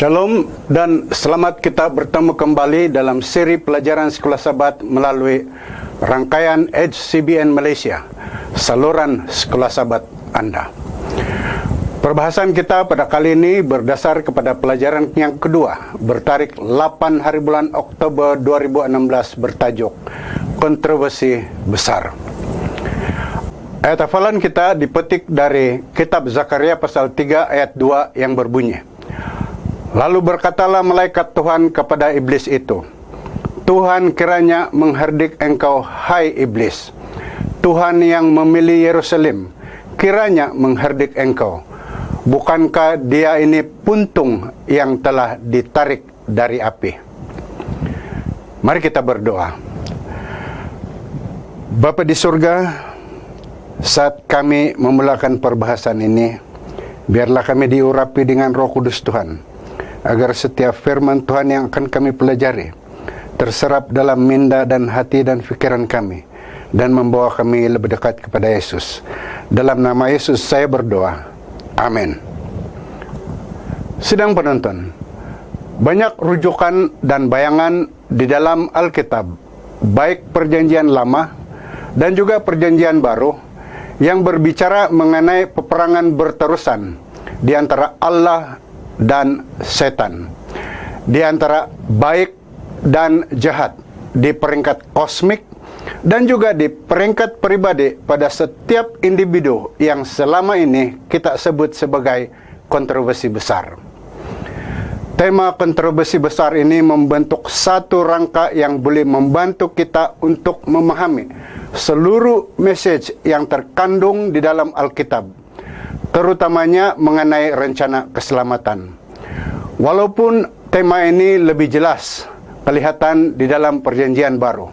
Shalom dan selamat kita bertemu kembali dalam seri pelajaran Sekolah Sabat melalui rangkaian Edge CBN Malaysia, saluran Sekolah Sabat Anda. Perbahasan kita pada kali ini berdasar kepada pelajaran yang kedua, bertarik 8 hari bulan Oktober 2016, bertajuk Kontroversi Besar. Ayat hafalan kita dipetik dari kitab Zakaria pasal 3 ayat 2 yang berbunyi, lalu berkatalah malaikat Tuhan kepada iblis itu, Tuhan kiranya mengherdik engkau, hai iblis. Tuhan yang memilih Yerusalem, kiranya mengherdik engkau. Bukankah dia ini puntung yang telah ditarik dari api? Mari kita berdoa. Bapa di surga, saat kami memulakan perbahasan ini, biarlah kami diurapi dengan Roh Kudus Tuhan, agar setiap firman Tuhan yang akan kami pelajari terserap dalam minda dan hati dan pikiran kami, dan membawa kami lebih dekat kepada Yesus. Dalam nama Yesus saya berdoa, amin. Sidang penonton, banyak rujukan dan bayangan di dalam Alkitab, baik perjanjian lama dan juga perjanjian baru, yang berbicara mengenai peperangan berterusan di antara Allah dan setan, di antara baik dan jahat, di peringkat kosmik dan juga di peringkat pribadi pada setiap individu yang selama ini kita sebut sebagai kontroversi besar. Tema kontroversi besar ini membentuk satu rangka yang boleh membantu kita untuk memahami seluruh message yang terkandung di dalam Alkitab, terutamanya mengenai rencana keselamatan. Walaupun tema ini lebih jelas kelihatan di dalam perjanjian baru,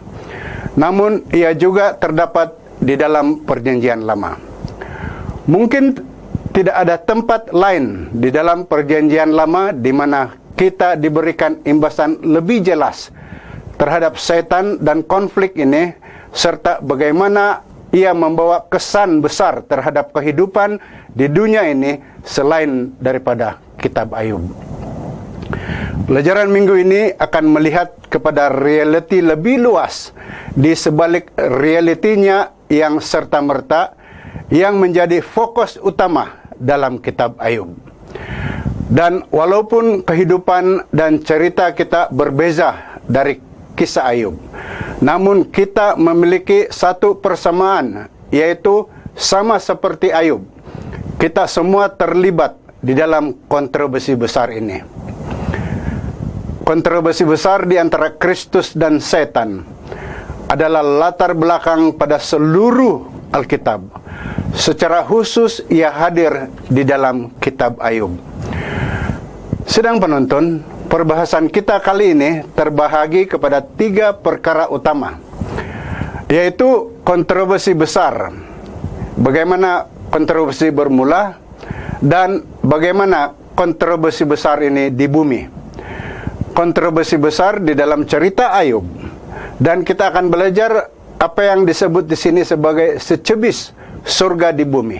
namun ia juga terdapat di dalam perjanjian lama. Mungkin tidak ada tempat lain di dalam perjanjian lama di mana kita diberikan imbasan lebih jelas terhadap setan dan konflik ini, serta bagaimana ia membawa kesan besar terhadap kehidupan di dunia ini selain daripada kitab Ayub. Pelajaran minggu ini akan melihat kepada realiti lebih luas di sebalik realitinya yang serta-merta yang menjadi fokus utama dalam kitab Ayub. Dan walaupun kehidupan dan cerita kita berbeza dari kisah Ayub, namun kita memiliki satu persamaan, yaitu sama seperti Ayub, kita semua terlibat di dalam kontroversi besar ini. Kontroversi besar di antara Kristus dan setan adalah latar belakang pada seluruh Alkitab. Secara khusus ia hadir di dalam kitab Ayub. Sedang penonton, perbahasan kita kali ini terbahagi kepada 3 perkara utama, yaitu kontroversi besar, bagaimana kontroversi bermula, dan bagaimana kontroversi besar ini di bumi. Kontroversi besar di dalam cerita Ayub, dan kita akan belajar apa yang disebut di sini sebagai secebis surga di bumi,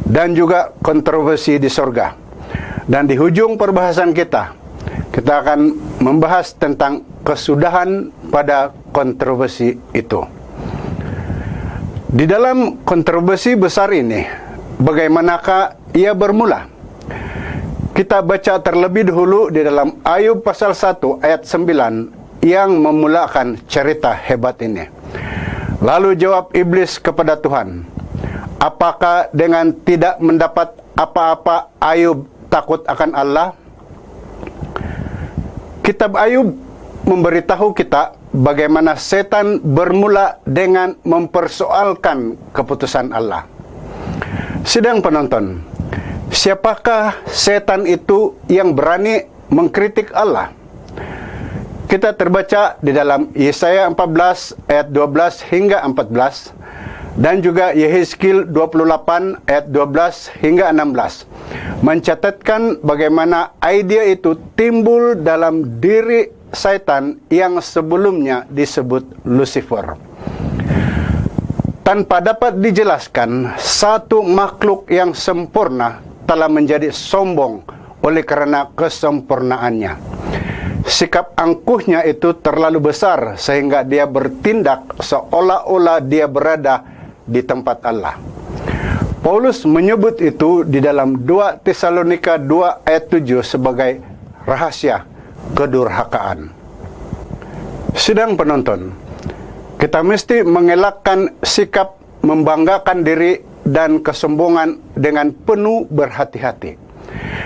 dan juga kontroversi di surga. Dan di hujung perbahasan kita akan membahas tentang kesudahan pada kontroversi itu. Di dalam kontroversi besar ini, bagaimanakah ia bermula? Kita baca terlebih dahulu di dalam Ayub pasal 1 ayat 9 yang memulakan cerita hebat ini. Lalu jawab iblis kepada Tuhan, apakah dengan tidak mendapat apa-apa Ayub takut akan Allah? Kitab Ayub memberitahu kita bagaimana setan bermula dengan mempersoalkan keputusan Allah. Sidang penonton, siapakah setan itu yang berani mengkritik Allah? Kita terbaca di dalam Yesaya 14 ayat 12 hingga 14, dan juga Yehezkiel 28 ayat 12 hingga 16, mencatatkan bagaimana ide itu timbul dalam diri setan yang sebelumnya disebut Lucifer. Tanpa dapat dijelaskan, satu makhluk yang sempurna telah menjadi sombong oleh karena kesempurnaannya. Sikap angkuhnya itu terlalu besar sehingga dia bertindak seolah-olah dia berada di tempat Allah. Paulus menyebut itu di dalam 2 Tesalonika 2 ayat 7 sebagai rahasia kedurhakaan. Sidang penonton, kita mesti mengelakkan sikap membanggakan diri dan kesombongan dengan penuh berhati-hati.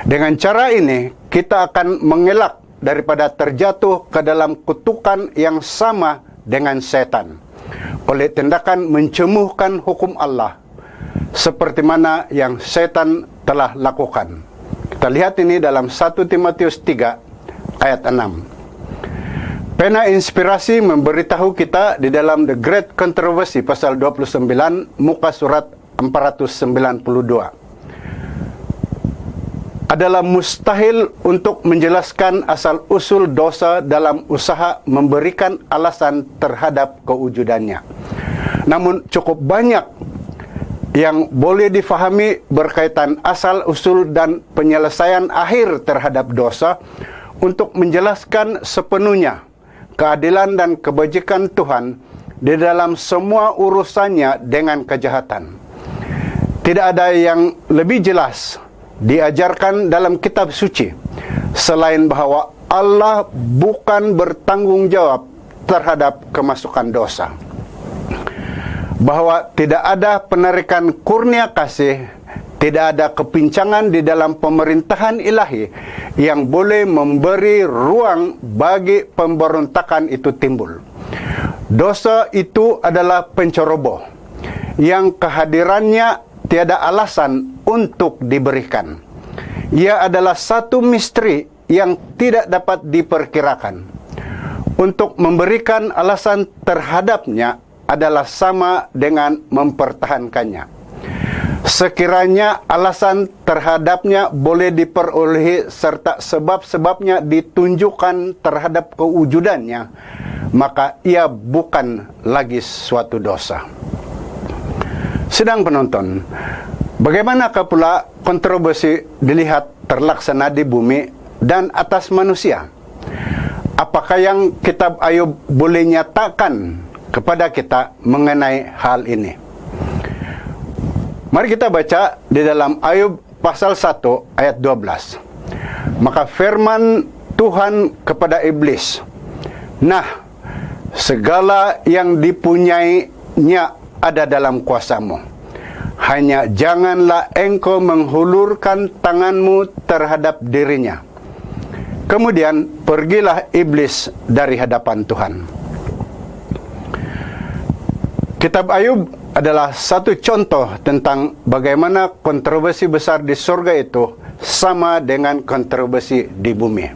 Dengan cara ini, kita akan mengelak daripada terjatuh ke dalam kutukan yang sama dengan setan oleh tindakan mencemuhkan hukum Allah, seperti mana yang setan telah lakukan. Kita lihat ini dalam 1 Timotius 3 ayat 6. Pena inspirasi memberitahu kita di dalam The Great Controversy pasal 29 muka surat 492. Adalah mustahil untuk menjelaskan asal-usul dosa dalam usaha memberikan alasan terhadap kewujudannya. Namun cukup banyak yang boleh difahami berkaitan asal-usul dan penyelesaian akhir terhadap dosa untuk menjelaskan sepenuhnya keadilan dan kebajikan Tuhan di dalam semua urusannya dengan kejahatan. Tidak ada yang lebih jelas diajarkan dalam kitab suci selain bahwa Allah bukan bertanggung jawab terhadap kemasukan dosa. Bahwa tidak ada penarikan kurnia kasih, tidak ada kepincangan di dalam pemerintahan ilahi yang boleh memberi ruang bagi pemberontakan itu timbul. Dosa itu adalah penceroboh yang kehadirannya tiada alasan untuk diberikan. Ia adalah satu misteri yang tidak dapat diperkirakan. Untuk memberikan alasan terhadapnya adalah sama dengan mempertahankannya. Sekiranya alasan terhadapnya boleh diperolehi serta sebab-sebabnya ditunjukkan terhadap kewujudannya, maka ia bukan lagi suatu dosa. Sedang penonton, bagaimanakah pula kontroversi dilihat terlaksana di bumi dan atas manusia? Apakah yang kitab Ayub boleh nyatakan kepada kita mengenai hal ini? Mari kita baca di dalam Ayub pasal 1 ayat 12. Maka firman Tuhan kepada iblis, "Nah, segala yang dipunyainya ada dalam kuasamu. Hanya janganlah engkau menghulurkan tanganmu terhadap dirinya." Kemudian pergilah iblis dari hadapan Tuhan. Kitab Ayub adalah satu contoh tentang bagaimana kontroversi besar di surga itu sama dengan kontroversi di bumi.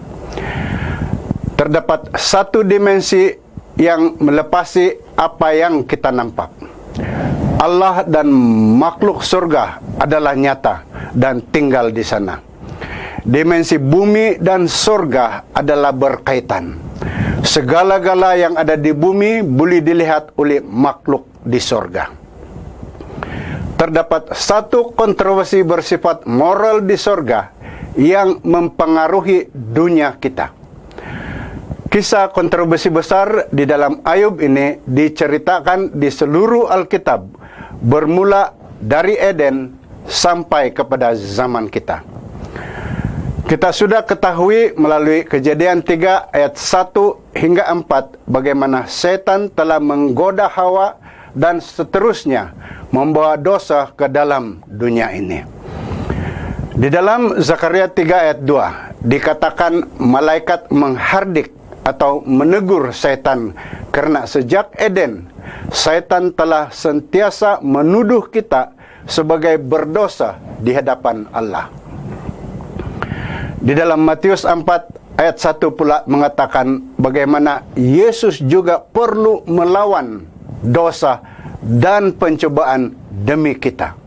Terdapat satu dimensi yang melepasi apa yang kita nampak. Allah dan makhluk surga adalah nyata dan tinggal di sana. Dimensi bumi dan surga adalah berkaitan. Segala-gala yang ada di bumi boleh dilihat oleh makhluk di surga. Terdapat satu kontroversi bersifat moral di surga yang mempengaruhi dunia kita. Kisah kontroversi besar di dalam Ayub ini diceritakan di seluruh Alkitab, bermula dari Eden sampai kepada zaman kita. Kita sudah ketahui melalui Kejadian 3 ayat 1 hingga 4 bagaimana setan telah menggoda Hawa dan seterusnya membawa dosa ke dalam dunia ini. Di dalam Zakaria 3 ayat 2 dikatakan malaikat menghardik atau menegur setan karena sejak Eden setan telah sentiasa menuduh kita sebagai berdosa di hadapan Allah. Di dalam Matius 4 ayat 1 pula mengatakan bagaimana Yesus juga perlu melawan dosa dan pencobaan demi kita.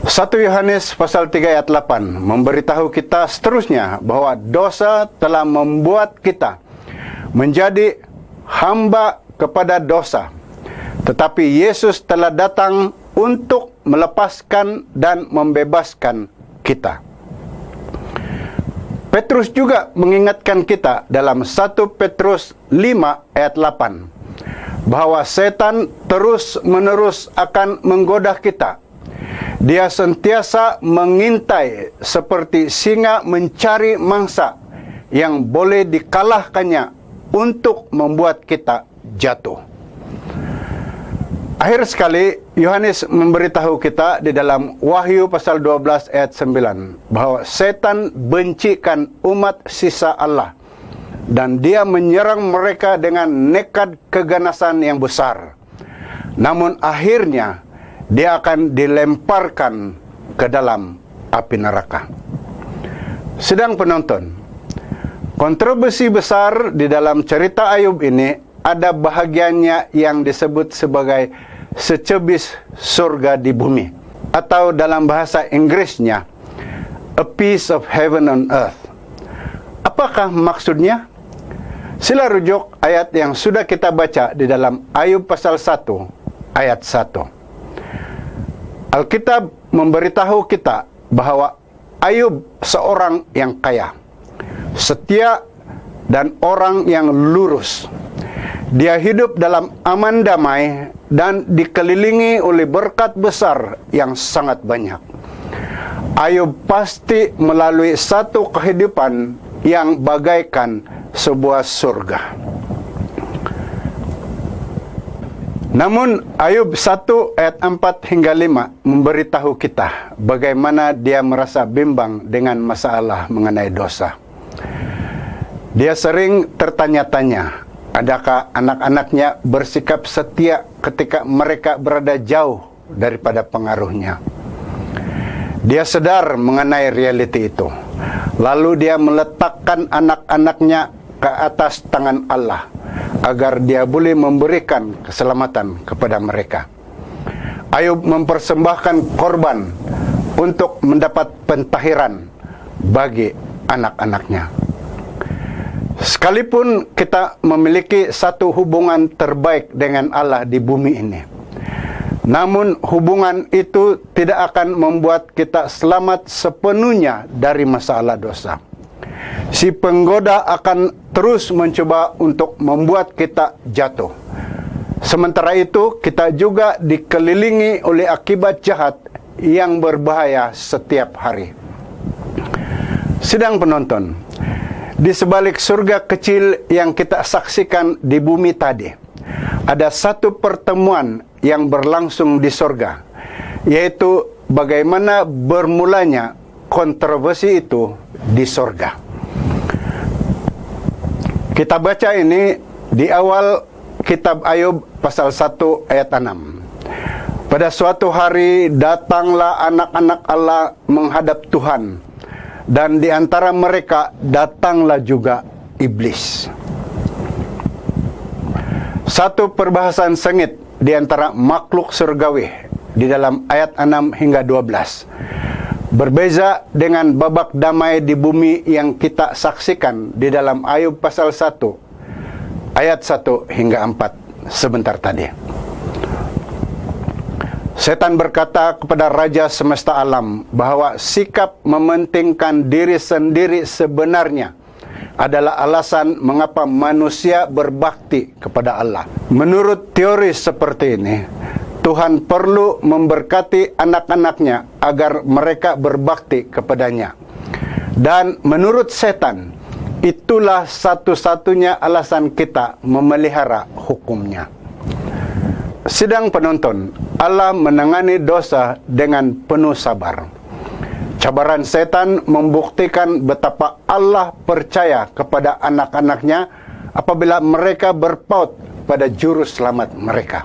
1 Yohanes pasal 3 ayat 8 memberitahu kita seterusnya bahwa dosa telah membuat kita menjadi hamba kepada dosa. Tetapi Yesus telah datang untuk melepaskan dan membebaskan kita. Petrus juga mengingatkan kita dalam 1 Petrus 5 ayat 8 bahwa setan terus-menerus akan menggoda kita. Dia sentiasa mengintai seperti singa mencari mangsa yang boleh dikalahkannya untuk membuat kita jatuh. Akhir sekali, Yohanes memberitahu kita di dalam Wahyu pasal 12 ayat 9 bahwa setan bencikan umat sisa Allah dan dia menyerang mereka dengan nekat keganasan yang besar. Namun akhirnya dia akan dilemparkan ke dalam api neraka. Sedang penonton, kontroversi besar di dalam cerita Ayub ini ada bahagiannya yang disebut sebagai secebis surga di bumi, atau dalam bahasa Inggrisnya a piece of heaven on earth. Apakah maksudnya? Sila rujuk ayat yang sudah kita baca di dalam Ayub pasal 1 ayat 1. Alkitab memberitahu kita bahwa Ayub seorang yang kaya, setia, dan orang yang lurus. Dia hidup dalam aman damai dan dikelilingi oleh berkat besar yang sangat banyak. Ayub pasti melalui satu kehidupan yang bagaikan sebuah surga. Namun Ayub 1 ayat 4 hingga 5 memberitahu kita bagaimana dia merasa bimbang dengan masalah mengenai dosa. Dia sering tertanya-tanya, adakah anak-anaknya bersikap setia ketika mereka berada jauh daripada pengaruhnya. Dia sadar mengenai realiti itu. Lalu dia meletakkan anak-anaknya ke atas tangan Allah agar dia boleh memberikan keselamatan kepada mereka. Ayub mempersembahkan korban untuk mendapat pentahiran bagi anak-anaknya. Sekalipun kita memiliki satu hubungan terbaik dengan Allah di bumi ini, namun hubungan itu tidak akan membuat kita selamat sepenuhnya dari masalah dosa. Si penggoda akan terus mencoba untuk membuat kita jatuh. Sementara itu, kita juga dikelilingi oleh akibat jahat yang berbahaya setiap hari. Sidang penonton, di sebalik surga kecil yang kita saksikan di bumi tadi, ada satu pertemuan yang berlangsung di surga, yaitu bagaimana bermulanya kontroversi itu di surga. Kita baca ini di awal kitab Ayub pasal 1 ayat 6. Pada suatu hari datanglah anak-anak Allah menghadap Tuhan, dan di antara mereka datanglah juga iblis. Satu perbahasan sengit di antara makhluk surgawi di dalam ayat 6 hingga 12. Berbeza dengan babak damai di bumi yang kita saksikan di dalam Ayub pasal 1 ayat 1 hingga 4 sebentar tadi. Setan berkata kepada Raja semesta alam bahwa sikap mementingkan diri sendiri sebenarnya adalah alasan mengapa manusia berbakti kepada Allah. Menurut teori seperti ini, Tuhan perlu memberkati anak-anaknya agar mereka berbakti kepadanya. Dan menurut setan, itulah satu-satunya alasan kita memelihara hukumnya. Sidang penonton, Allah menangani dosa dengan penuh sabar. Cabaran setan membuktikan betapa Allah percaya kepada anak-anaknya apabila mereka berpaut pada juru selamat mereka.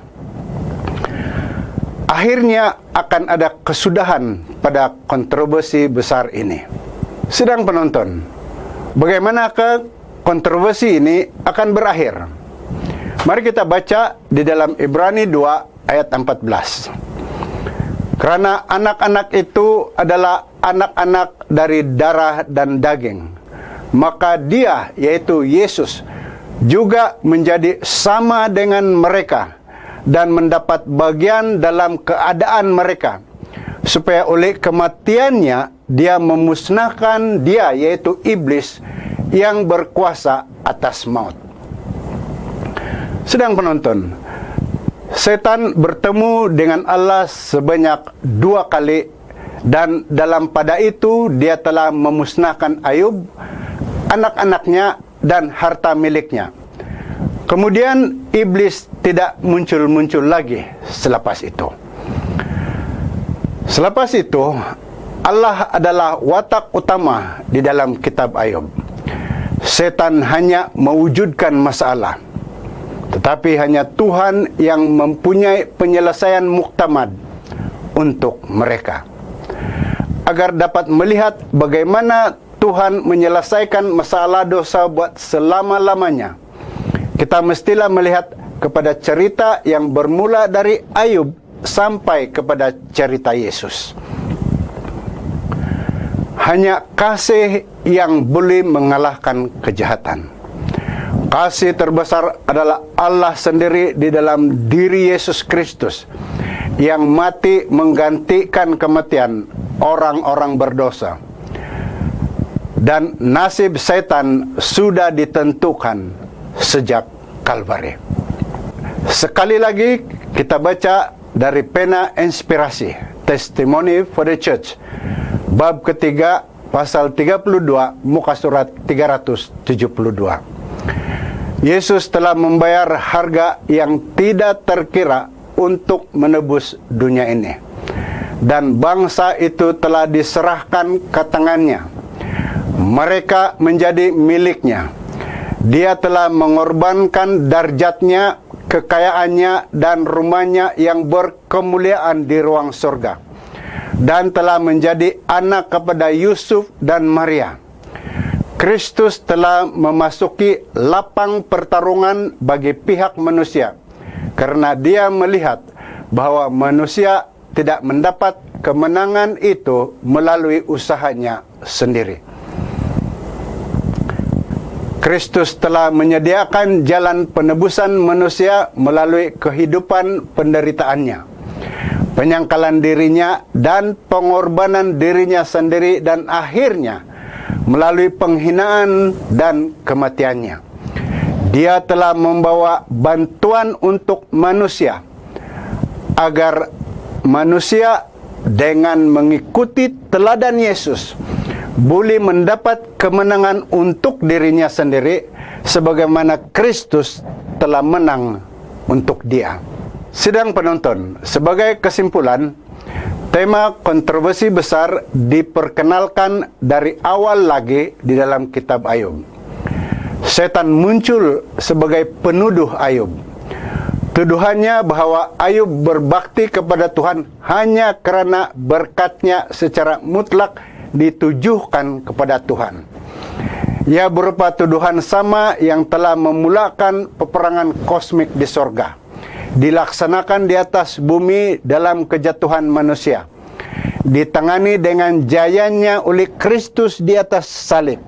Akhirnya akan ada kesudahan pada kontroversi besar ini. Sidang penonton, bagaimanakah kontroversi ini akan berakhir? Mari kita baca di dalam Ibrani 2 ayat 14. Karena anak-anak itu adalah anak-anak dari darah dan daging, maka dia, yaitu Yesus, juga menjadi sama dengan mereka dan mendapat bagian dalam keadaan mereka, supaya oleh kematiannya dia memusnahkan dia, yaitu iblis yang berkuasa atas maut. Sedang penonton, setan bertemu dengan Allah sebanyak 2 kali, dan dalam pada itu dia telah memusnahkan Ayub, anak-anaknya, dan harta miliknya. Kemudian iblis tidak muncul-muncul lagi selepas itu. Selepas itu, Allah adalah watak utama di dalam kitab Ayub. Setan hanya mewujudkan masalah, tetapi hanya Tuhan yang mempunyai penyelesaian muktamad untuk mereka. Agar dapat melihat bagaimana Tuhan menyelesaikan masalah dosa buat selama-lamanya, kita mestilah melihat kepada cerita yang bermula dari Ayub sampai kepada cerita Yesus. Hanya kasih yang boleh mengalahkan kejahatan. Kasih terbesar adalah Allah sendiri di dalam diri Yesus Kristus, yang mati menggantikan kematian orang-orang berdosa. Dan nasib setan sudah ditentukan sejak Kalvari. Sekali lagi kita baca dari pena inspirasi, Testimony for the Church, bab ketiga, pasal 32, muka surat 372. Yesus telah membayar harga yang tidak terkira untuk menebus dunia ini, dan bangsa itu telah diserahkan ke tangannya. Mereka menjadi miliknya. Dia telah mengorbankan darjatnya, kekayaannya, dan rumahnya yang berkemuliaan di ruang surga, dan telah menjadi anak kepada Yusuf dan Maria. Kristus telah memasuki lapang pertarungan bagi pihak manusia, karena dia melihat bahwa manusia tidak mendapat kemenangan itu melalui usahanya sendiri. Kristus telah menyediakan jalan penebusan manusia melalui kehidupan penderitaannya, penyangkalan dirinya, dan pengorbanan dirinya sendiri, dan akhirnya melalui penghinaan dan kematiannya. Dia telah membawa bantuan untuk manusia, agar manusia dengan mengikuti teladan Yesus boleh mendapat kemenangan untuk dirinya sendiri, sebagaimana Kristus telah menang untuk dia. Sidang penonton, sebagai kesimpulan, tema kontroversi besar diperkenalkan dari awal lagi di dalam kitab Ayub. Setan muncul sebagai penuduh Ayub. Tuduhannya bahwa Ayub berbakti kepada Tuhan hanya karena berkatnya secara mutlak ditujukan kepada Tuhan. Ia berupa tuduhan sama yang telah memulakan peperangan kosmik di sorga, dilaksanakan di atas bumi dalam kejatuhan manusia, ditangani dengan jayanya oleh Kristus di atas salib,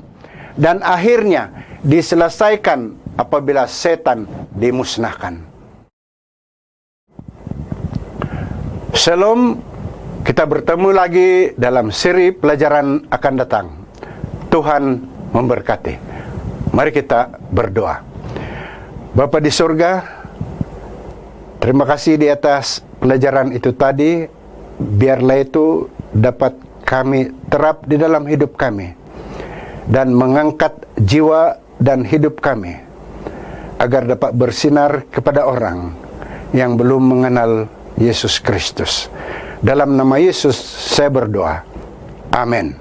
dan akhirnya diselesaikan apabila setan dimusnahkan. Shalom, kita bertemu lagi dalam seri pelajaran akan datang. Tuhan memberkati. Mari kita berdoa. Bapa di surga, terima kasih di atas pelajaran itu tadi. Biarlah itu dapat kami terap di dalam hidup kami, dan mengangkat jiwa dan hidup kami, agar dapat bersinar kepada orang yang belum mengenal Yesus Kristus. Dalam nama Yesus saya berdoa. Amin.